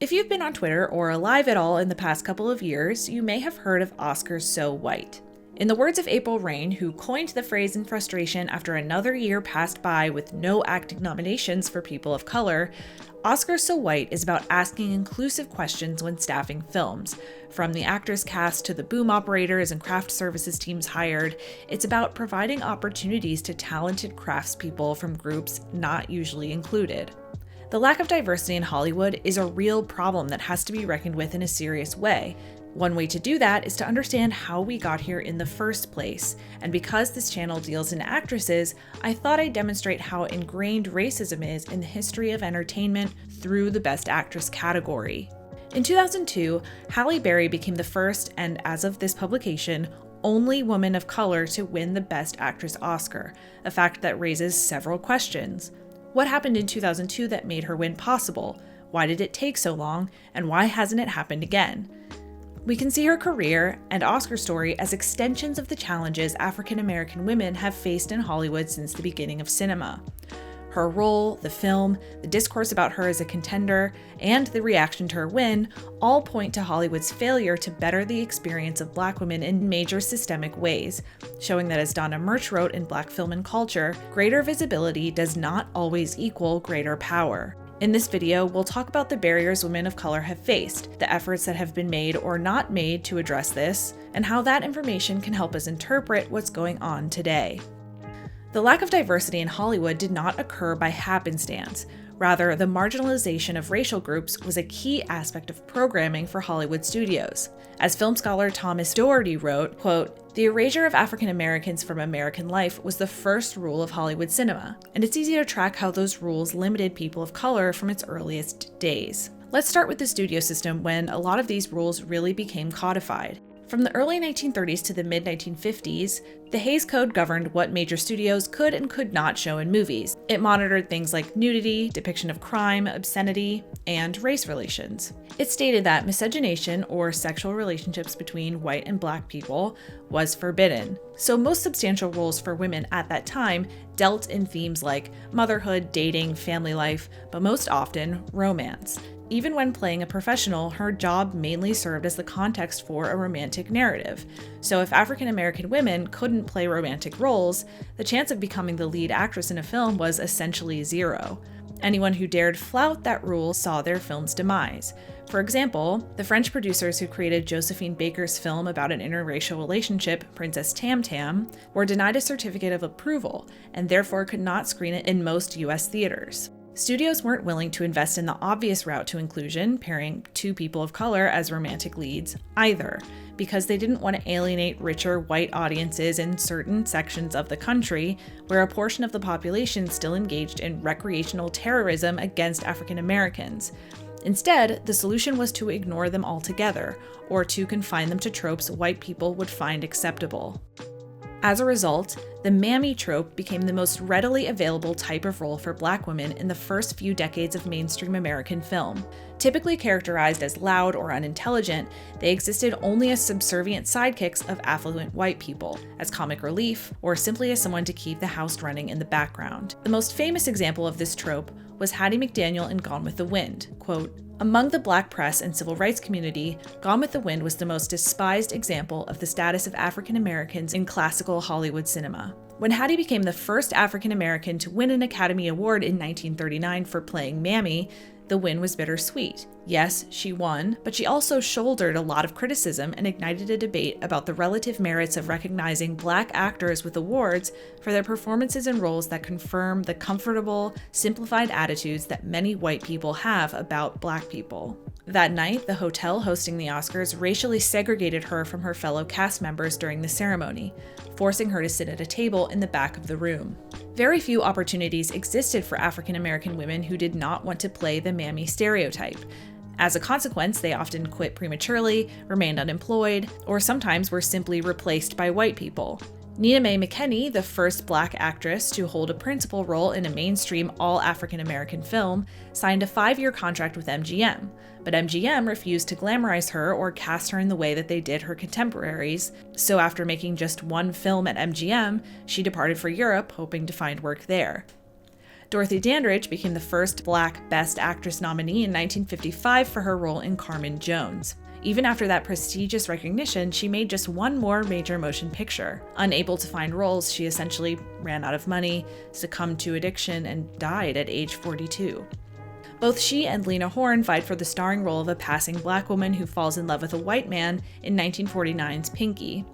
If you've been on Twitter or alive at all in the past couple of years, you may have heard of Oscars So White. In the words of April Reign, who coined the phrase in frustration after another year passed by with no acting nominations for people of color, Oscars So White is about asking inclusive questions when staffing films. From the actors cast to the boom operators and craft services teams hired, it's about providing opportunities to talented craftspeople from groups not usually included. The lack of diversity in Hollywood is a real problem that has to be reckoned with in a serious way. One way to do that is to understand how we got here in the first place, and because this channel deals in actresses, I thought I'd demonstrate how ingrained racism is in the history of entertainment through the Best Actress category. In 2002, Hally Berry became the first, and as of this publication, only woman of color to win the Best Actress Oscar, a fact that raises several questions. What happened in 2002 that made her win possible? Why did it take so long? And why hasn't it happened again? We can see her career and Oscar story as extensions of the challenges African American women have faced in Hollywood since the beginning of cinema. Her role, the film, the discourse about her as a contender, and the reaction to her win all point to Hollywood's failure to better the experience of Black women in major systemic ways, showing that, as Donna Murch wrote in Black Film and Culture, greater visibility does not always equal greater power. In this video, we'll talk about the barriers women of color have faced, the efforts that have been made or not made to address this, and how that information can help us interpret what's going on today. The lack of diversity in Hollywood did not occur by happenstance. Rather, the marginalization of racial groups was a key aspect of programming for Hollywood studios. As film scholar Thomas Doherty wrote, quote, "The erasure of African Americans from American life was the first rule of Hollywood cinema, and it's easy to track how those rules limited people of color from its earliest days." Let's start with the studio system when a lot of these rules really became codified. From the early 1930s to the mid-1950s, the Hays Code governed what major studios could and could not show in movies. It monitored things like nudity, depiction of crime, obscenity, and race relations. It stated that miscegenation, or sexual relationships between white and Black people, was forbidden. So most substantial roles for women at that time dealt in themes like motherhood, dating, family life, but most often romance. Even when playing a professional, her job mainly served as the context for a romantic narrative. So if African American women couldn't play romantic roles, the chance of becoming the lead actress in a film was essentially zero. Anyone who dared flout that rule saw their film's demise. For example, the French producers who created Josephine Baker's film about an interracial relationship, Princess Tam Tam, were denied a certificate of approval and therefore could not screen it in most US theaters. Studios weren't willing to invest in the obvious route to inclusion, pairing two people of color as romantic leads, either, because they didn't want to alienate richer white audiences in certain sections of the country where a portion of the population still engaged in recreational terrorism against African Americans. Instead, the solution was to ignore them altogether, or to confine them to tropes white people would find acceptable. As a result, the mammy trope became the most readily available type of role for Black women in the first few decades of mainstream American film. Typically characterized as loud or unintelligent, they existed only as subservient sidekicks of affluent white people, as comic relief, or simply as someone to keep the house running in the background. The most famous example of this trope was Hattie McDaniel in Gone with the Wind. Quote, "Among the Black press and civil rights community, Gone with the Wind was the most despised example of the status of African Americans in classical Hollywood cinema." When Hattie became the first African American to win an Academy Award in 1939 for playing Mammy, the win was bittersweet. Yes, she won, but she also shouldered a lot of criticism and ignited a debate about the relative merits of recognizing Black actors with awards for their performances in roles that confirm the comfortable, simplified attitudes that many white people have about Black people. That night, the hotel hosting the Oscars racially segregated her from her fellow cast members during the ceremony, forcing her to sit at a table in the back of the room. Very few opportunities existed for African American women who did not want to play the mammy stereotype. As a consequence, they often quit prematurely, remained unemployed, or sometimes were simply replaced by white people. Nina Mae McKinney, the first Black actress to hold a principal role in a mainstream all-African American film, signed a 5-year contract with MGM, but MGM refused to glamorize her or cast her in the way that they did her contemporaries, so after making just one film at MGM, she departed for Europe, hoping to find work there. Dorothy Dandridge became the first Black Best Actress nominee in 1955 for her role in Carmen Jones. Even after that prestigious recognition, she made just one more major motion picture. Unable to find roles, she essentially ran out of money, succumbed to addiction, and died at age 42. Both she and Lena Horne vied for the starring role of a passing Black woman who falls in love with a white man in 1949's Pinky.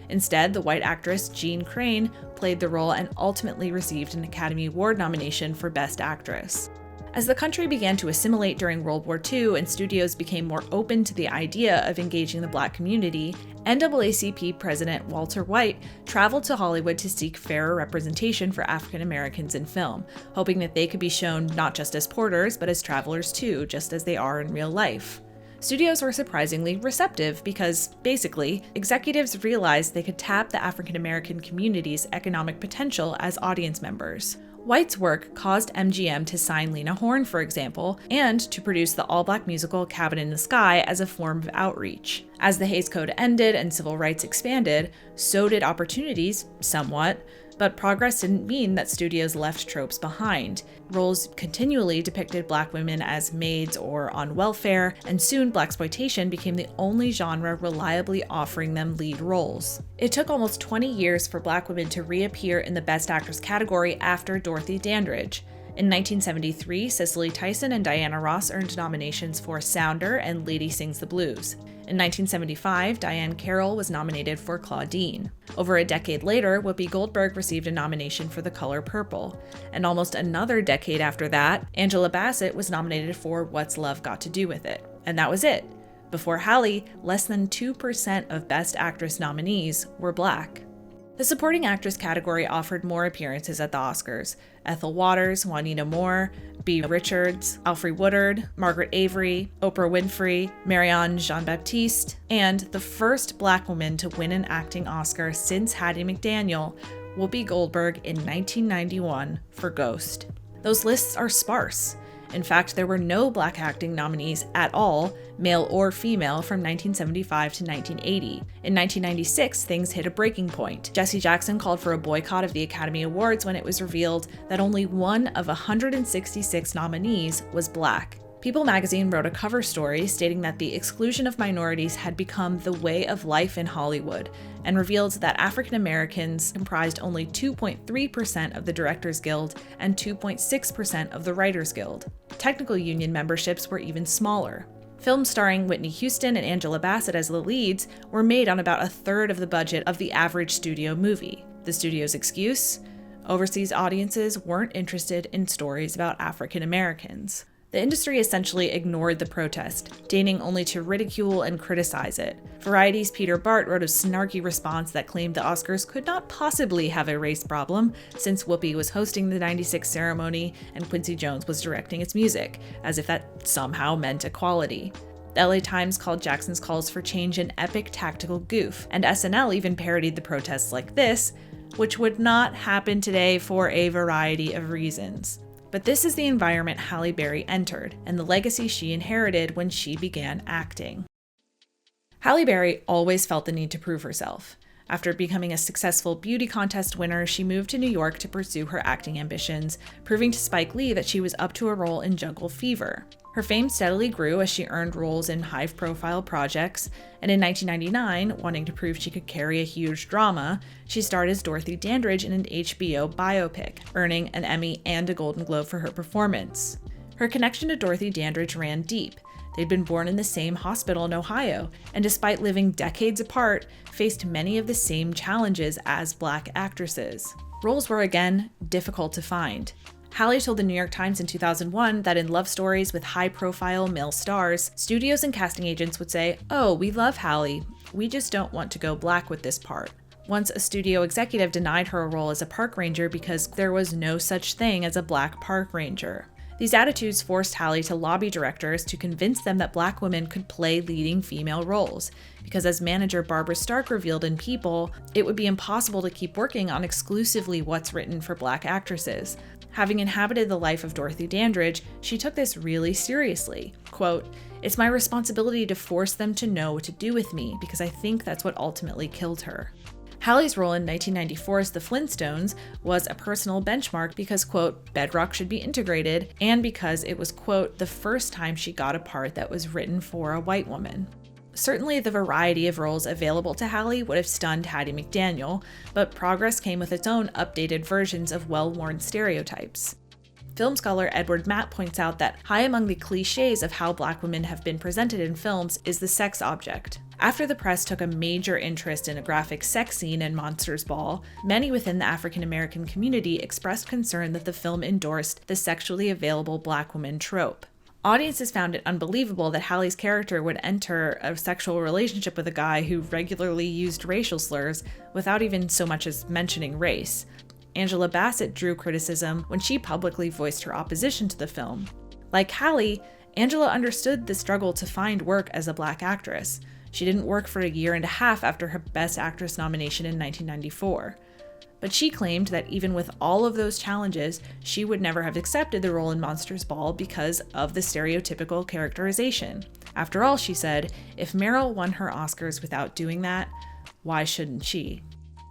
Instead, the white actress Jean Crane played the role and ultimately received an Academy Award nomination for Best Actress. As the country began to assimilate during World War II and studios became more open to the idea of engaging the Black community, NAACP President Walter White traveled to Hollywood to seek fairer representation for African Americans in film, hoping that they could be shown not just as porters, but as travelers too, just as they are in real life. Studios were surprisingly receptive because, basically, executives realized they could tap the African American community's economic potential as audience members. White's work caused MGM to sign Lena Horne, for example, and to produce the all-Black musical Cabin in the Sky as a form of outreach. As the Hays Code ended and civil rights expanded, so did opportunities, somewhat, but progress didn't mean that studios left tropes behind. Roles continually depicted Black women as maids or on welfare, and soon blaxploitation became the only genre reliably offering them lead roles. It took almost 20 years for Black women to reappear in the Best Actress category after Dorothy Dandridge. In 1973, Cicely Tyson and Diana Ross earned nominations for Sounder and Lady Sings the Blues. In 1975, Diane Carroll was nominated for Claudine. Over a decade later, Whoopi Goldberg received a nomination for The Color Purple. And almost another decade after that, Angela Bassett was nominated for What's Love Got to Do with It? And that was it. Before Halle, less than 2% of Best Actress nominees were Black. The Supporting Actress category offered more appearances at the Oscars. Ethel Waters, Juanita Moore, B. Richards, Alfre Woodard, Margaret Avery, Oprah Winfrey, Marianne Jean-Baptiste, and the first Black woman to win an acting Oscar since Hattie McDaniel, Whoopi Goldberg in 1991 for Ghost. Those lists are sparse. In fact, there were no Black acting nominees at all, male or female, from 1975 to 1980. In 1996, things hit a breaking point. Jesse Jackson called for a boycott of the Academy Awards when it was revealed that only one of 166 nominees was Black. People magazine wrote a cover story stating that the exclusion of minorities had become the way of life in Hollywood, and revealed that African Americans comprised only 2.3% of the Directors Guild and 2.6% of the Writers Guild. Technical union memberships were even smaller. Films starring Whitney Houston and Angela Bassett as the leads were made on about a third of the budget of the average studio movie. The studio's excuse? Overseas audiences weren't interested in stories about African Americans. The industry essentially ignored the protest, deigning only to ridicule and criticize it. Variety's Peter Bart wrote a snarky response that claimed the Oscars could not possibly have a race problem, since Whoopi was hosting the '96 ceremony and Quincy Jones was directing its music, as if that somehow meant equality. The LA Times called Jackson's calls for change an epic tactical goof, and SNL even parodied the protests like this, which would not happen today for a variety of reasons. But this is the environment Hally Berry entered, and the legacy she inherited when she began acting. Halle Berry always felt the need to prove herself. After becoming a successful beauty contest winner, she moved to New York to pursue her acting ambitions, proving to Spike Lee that she was up to a role in Jungle Fever. Her fame steadily grew as she earned roles in high-profile projects, and in 1999, wanting to prove she could carry a huge drama, she starred as Dorothy Dandridge in an HBO biopic, earning an Emmy and a Golden Globe for her performance. Her connection to Dorothy Dandridge ran deep. They'd been born in the same hospital in Ohio, and despite living decades apart, faced many of the same challenges as Black actresses. Roles were, again, difficult to find. Halle told the New York Times in 2001 that in love stories with high-profile male stars, studios and casting agents would say, "Oh, we love Halle. We just don't want to go Black with this part." Once a studio executive denied her a role as a park ranger because there was no such thing as a Black park ranger. These attitudes forced Halle to lobby directors to convince them that Black women could play leading female roles, because as manager Barbara Stark revealed in People, it would be impossible to keep working on exclusively what's written for Black actresses. Having inhabited the life of Dorothy Dandridge, she took this really seriously. Quote, "It's my responsibility to force them to know what to do with me, because I think that's what ultimately killed her." Halle's role in 1994's The Flintstones was a personal benchmark because, quote, bedrock should be integrated, and because it was, quote, the first time she got a part that was written for a white woman. Certainly the variety of roles available to Halle would have stunned Hattie McDaniel, but progress came with its own updated versions of well-worn stereotypes. Film scholar Edward Mapp points out that high among the cliches of how Black women have been presented in films is the sex object. After the press took a major interest in a graphic sex scene in Monsters Ball, many within the African American community expressed concern that the film endorsed the sexually available Black woman trope. Audiences found it unbelievable that Halle's character would enter a sexual relationship with a guy who regularly used racial slurs without even so much as mentioning race. Angela Bassett drew criticism when she publicly voiced her opposition to the film. Like Halle, Angela understood the struggle to find work as a Black actress. She didn't work for a year and a half after her Best Actress nomination in 1994. But she claimed that even with all of those challenges, she would never have accepted the role in Monsters Ball because of the stereotypical characterization. After all, she said, if Meryl won her Oscars without doing that, why shouldn't she?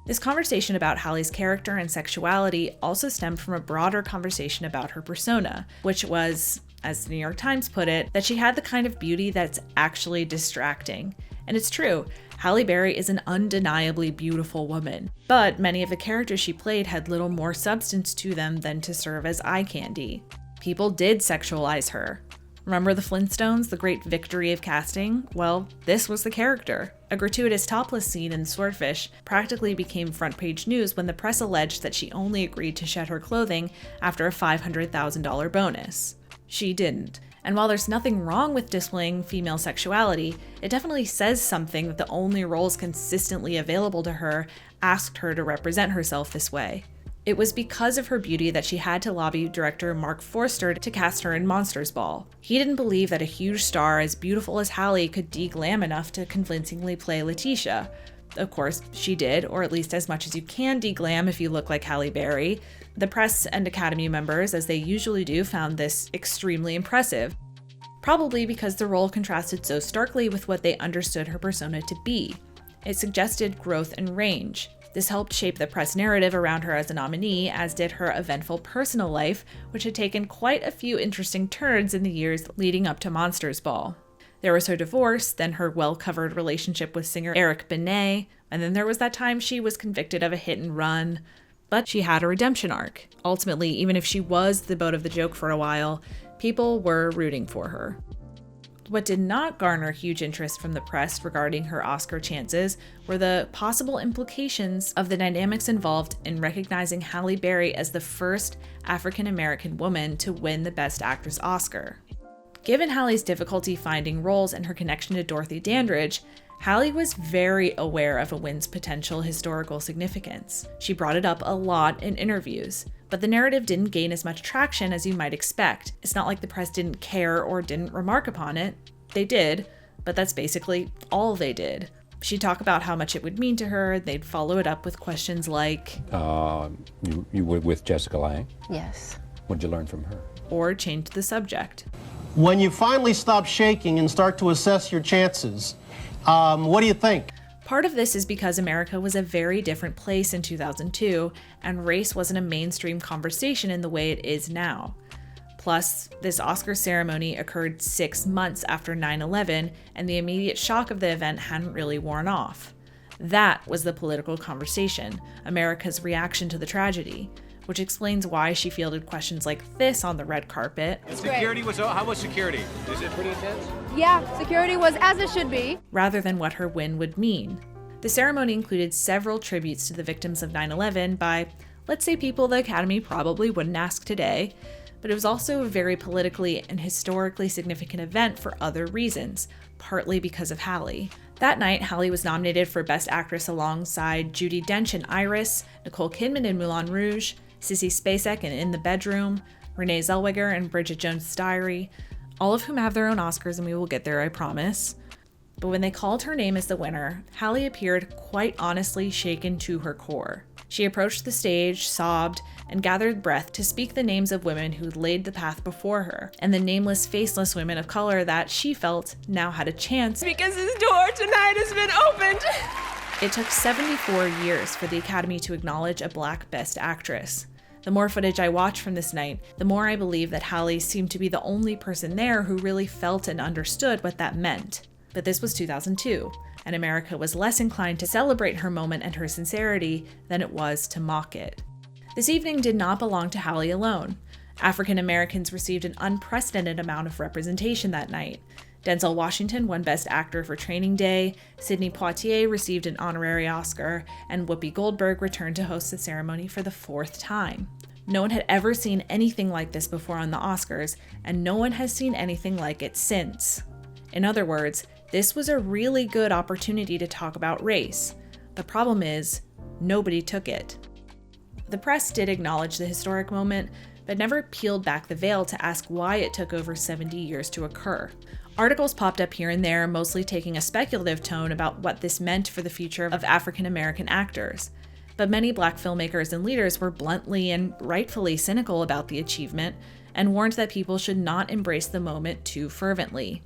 This conversation about Halle's character and sexuality also stemmed from a broader conversation about her persona, which was, as the New York Times put it, that she had the kind of beauty that's actually distracting. And it's true, Hally Berry is an undeniably beautiful woman, but many of the characters she played had little more substance to them than to serve as eye candy. People did sexualize her. Remember the Flintstones, the great victory of casting? Well, this was the character. A gratuitous topless scene in Swordfish practically became front-page news when the press alleged that she only agreed to shed her clothing after a $500,000 bonus. She didn't. And while there's nothing wrong with displaying female sexuality, it definitely says something that the only roles consistently available to her asked her to represent herself this way. It was because of her beauty that she had to lobby director Mark Forster to cast her in Monsters Ball. He didn't believe that a huge star as beautiful as Halle could de-glam enough to convincingly play Letitia. Of course, she did, or at least as much as you can de-glam if you look like Halle Berry. The press and Academy members, as they usually do, found this extremely impressive. Probably because the role contrasted so starkly with what they understood her persona to be. It suggested growth and range. This helped shape the press narrative around her as a nominee, as did her eventful personal life, which had taken quite a few interesting turns in the years leading up to Monsters Ball. There was her divorce, then her well-covered relationship with singer Eric Benet, and then there was that time she was convicted of a hit and run. But she had a redemption arc. Ultimately, even if she was the butt of the joke for a while, people were rooting for her. What did not garner huge interest from the press regarding her Oscar chances were the possible implications of the dynamics involved in recognizing Halle Berry as the first African-American woman to win the Best Actress Oscar. Given Halle's difficulty finding roles and her connection to Dorothy Dandridge, Halle was very aware of a win's potential historical significance. She brought it up a lot in interviews, but the narrative didn't gain as much traction as you might expect. It's not like the press didn't care or didn't remark upon it. They did, but that's basically all they did. She'd talk about how much it would mean to her, they'd follow it up with questions like, You were with Jessica Lange? Yes. What'd you learn from her? or change the subject. When you finally stop shaking and start to assess your chances, what do you think? Part of this is because America was a very different place in 2002, and race wasn't a mainstream conversation in the way it is now. Plus, this Oscar ceremony occurred 6 months after 9/11, and the immediate shock of the event hadn't really worn off. That was the political conversation, America's reaction to the tragedy, which explains why she fielded questions like this on the red carpet. Security was, how was security? Is it pretty intense? Yeah, security was as it should be. Rather than what her win would mean. The ceremony included several tributes to the victims of 9/11 by, let's say, people the Academy probably wouldn't ask today, but it was also a very politically and historically significant event for other reasons, partly because of Halle. That night, Halle was nominated for Best Actress alongside Judi Dench in Iris, Nicole Kidman in Moulin Rouge, Sissy Spacek in In the Bedroom, Renee Zellweger in Bridget Jones' Diary, all of whom have their own Oscars, and we will get there, I promise. But when they called her name as the winner, Halle appeared quite honestly shaken to her core. She approached the stage, sobbed, and gathered breath to speak the names of women who laid the path before her, and the nameless, faceless women of color that she felt now had a chance. Because this door tonight has been opened. It took 74 years for the Academy to acknowledge a Black Best Actress. The more footage I watch from this night, the more I believe that Hally seemed to be the only person there who really felt and understood what that meant. But this was 2002, and America was less inclined to celebrate her moment and her sincerity than it was to mock it. This evening did not belong to Hally alone. African Americans received an unprecedented amount of representation that night. Denzel Washington won Best Actor for Training Day, Sidney Poitier received an honorary Oscar, and Whoopi Goldberg returned to host the ceremony for the 4th time. No one had ever seen anything like this before on the Oscars, and no one has seen anything like it since. In other words, this was a really good opportunity to talk about race. The problem is, nobody took it. The press did acknowledge the historic moment, but never peeled back the veil to ask why it took over 70 years to occur. Articles popped up here and there, mostly taking a speculative tone about what this meant for the future of African American actors. But many Black filmmakers and leaders were bluntly and rightfully cynical about the achievement and warned that people should not embrace the moment too fervently.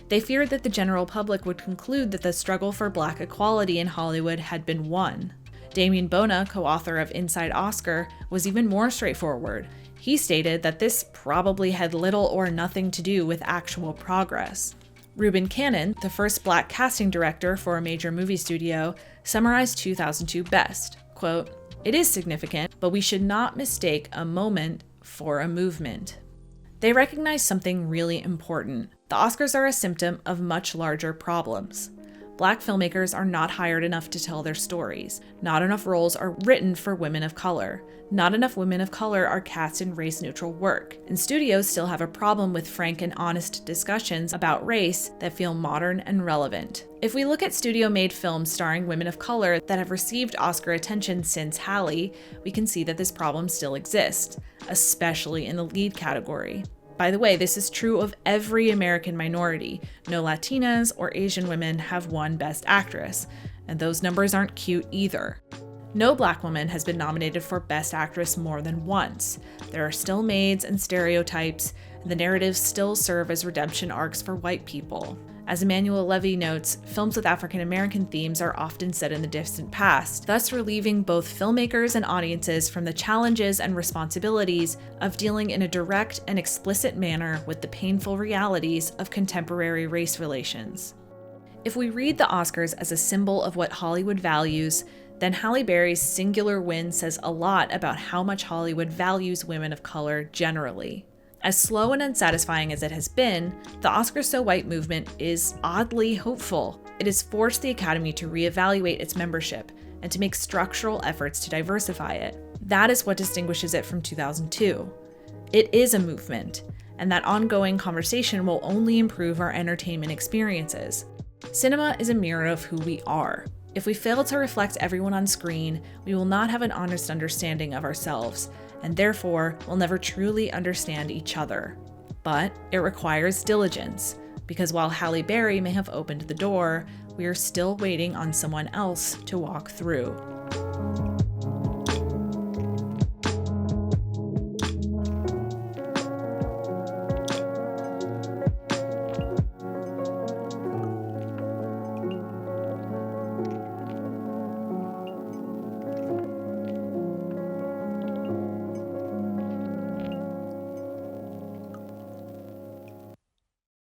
They feared that the general public would conclude that the struggle for Black equality in Hollywood had been won. Damien Bona, co-author of Inside Oscar, was even more straightforward. He stated that this probably had little or nothing to do with actual progress. Reuben Cannon, the first Black casting director for a major movie studio, summarized 2002 best, quote, "It is significant, but we should not mistake a moment for a movement." They recognize something really important. The Oscars are a symptom of much larger problems. Black filmmakers are not hired enough to tell their stories. Not enough roles are written for women of color. Not enough women of color are cast in race-neutral work. And studios still have a problem with frank and honest discussions about race that feel modern and relevant. If we look at studio-made films starring women of color that have received Oscar attention since Hally, we can see that this problem still exists, especially in the lead category. By the way, this is true of every American minority. No Latinas or Asian women have won Best Actress, and those numbers aren't cute either. No Black woman has been nominated for Best Actress more than once. There are still maids and stereotypes, and the narratives still serve as redemption arcs for white people. As Emmanuel Levy notes, films with African American themes are often set in the distant past, thus relieving both filmmakers and audiences from the challenges and responsibilities of dealing in a direct and explicit manner with the painful realities of contemporary race relations. If we read the Oscars as a symbol of what Hollywood values, then Halle Berry's singular win says a lot about how much Hollywood values women of color generally. As slow and unsatisfying as it has been, the Oscars So White movement is oddly hopeful. It has forced the Academy to reevaluate its membership and to make structural efforts to diversify it. That is what distinguishes it from 2002. It is a movement, and that ongoing conversation will only improve our entertainment experiences. Cinema is a mirror of who we are. If we fail to reflect everyone on screen, we will not have an honest understanding of ourselves, and therefore will never truly understand each other. But it requires diligence, because while Halle Berry may have opened the door, we are still waiting on someone else to walk through.